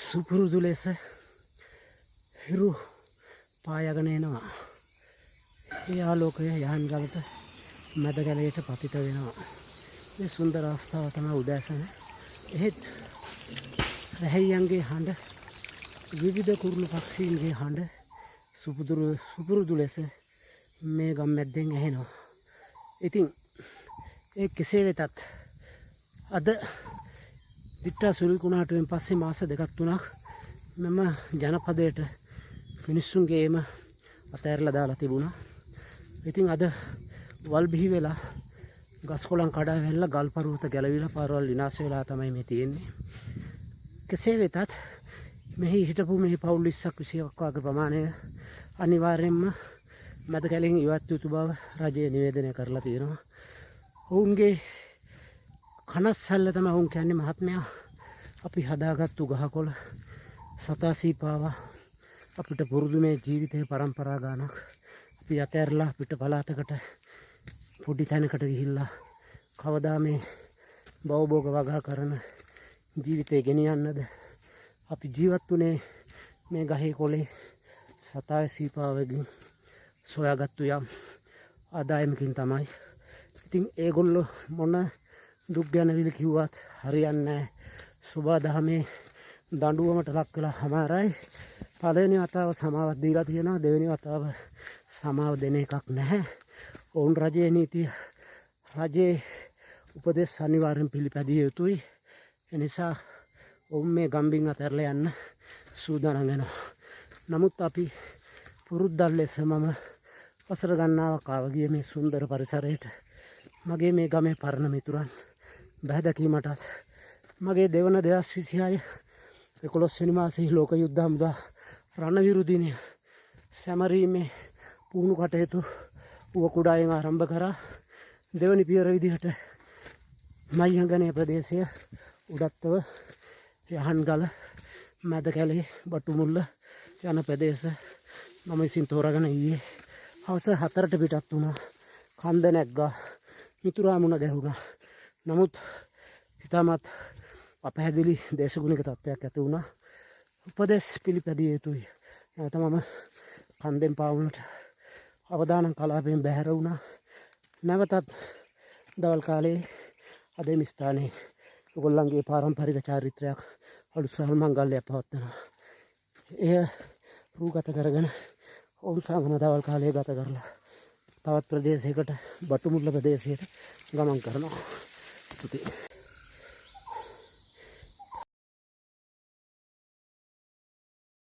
සුපුරුදු ලෙස හිරු පායගෙන එනවා. ඒ ආලෝකය යහන්ගලට මැද ගැලයට පතිත වෙනවා. මේ සුන්දර අවස්ථාව තමයි උදෑසන. එහෙත් රැහැයියන්ගේ හඬ, විවිධ කුරුළු පක්ෂීන්ගේ හඬ සුපුරුදු ලෙස මේ ගම්මැද්දෙන් ඇහෙනවා. ඉතින් ඒ කෙසේ වෙතත් අද වික්ටර් සුරිකුණාටුවෙන් පස්සේ මාස 2-3ක් මම ජනපදයට මිනිස්සුන්ගේම අතෑරලා දාලා තිබුණා. ඉතින් අද වල් බිහි වෙලා ගස් කොළන් කඩා වැල්ලා ගල් පරුවත ගැලවිලා පාරවල් විනාශ වෙලා තමයි මේ තියෙන්නේ. කෙසේ වෙතත් මෙහි හිටපු මේ පවුල් 20ක් 21ක් වගේ ප්‍රමාණය අනිවාර්යයෙන්ම මැද කැලෙන් ඉවත් යුතු බව රජය නිවේදනය කරලා තියෙනවා. ඔවුන්ගේ කනස්සල්ල තමයි ඔවුන් කියන්නේ, මහත්මයා අපි හදාගත්තු ගහකොළ සතා සීපාවා අපිට පුරුදු මේ ජීවිතේ පරම්පරා ගානක් අපි අතෑරලා අපිට පළාතකට පොඩි තැනකට ගිහිල්ලා කවදා මේ බවභෝග වගා කරන ජීවිතේ ගෙනියන්නද? අපි ජීවත් වුණේ මේ ගහේ කොළේ සතා සීපාවකින් සොයාගත්තු යම් ආදායමකින් තමයි. ඉතින් ඒගොල්ලෝ මොන දුක් ගැනවිල කිව්වත් හරියන්නේ නැහැ. සුබා දහමේ දඬුවමට ලක් වෙලා හමාරයි. පළවෙනි වතාව සමාවක් දීලා තියෙනවා, දෙවෙනි වතාව සමාව දෙන එකක් නැහැ. ඔවුන් රජයේ නීතිය, රජයේ උපදෙස් අනිවාර්යෙන් පිළිපැදිය යුතුයි. එනිසා ඔවුන් මේ ගම්බින් අතහැරලා යන්න සූදානම් වෙනවා. නමුත් අපි පුරුද්දක් ලෙස මම වසර ගණනාවක් ආව ගිය මේ සුන්දර පරිසරයට මගේ මේ ගමේ පරණ මිතුරන් බැහැ දැකීමටත් මගේ දෙවන 2026 11 වෙනි මාසයේ ලෝක යුද්ධ හමුදා රණවිරු දිනය සැමරීමේ පුහුණු කටයුතු ඌව කුඩායෙන් ආරම්භ කරා. දෙවනි පියවර විදිහට මයිහඟනේ ප්‍රදේශය උඩත්ව යහන්ගල මැද කැලේ බටුමුල්ල යන ප්‍රදේශ මම විසින් තෝරාගෙන ඊයේ හවස 4ට පිටත් වුණා. කන්ද නැග්ගා, මිතුරා මුණ ගැහුණා. නමුත් හිතාමත් අපහැදිලි දේශගුණික තත්ත්වයක් ඇති වුණා. උපදෙස් පිළිපැදිය යුතුයි. නැවත මම කන්දෙන් පාවුනට අවදානම් කලාපයෙන් බැහැර වුණා. නැවතත් දවල් කාලේ අද මේ ස්ථානයේ ඔයගොල්ලන්ගේ පාරම්පරික චාරිත්‍රයක් අලුත්සහල් මංගල්‍යයක් පවත්වනවා. එය රූගත කරගෙන ඔවුන් සංගම දවල් කාලයේ ගත කරලා තවත් ප්‍රදේශයකට බටුමුල්ල ප්‍රදේශයට ගමන් කරනවා. ස්තුතියි.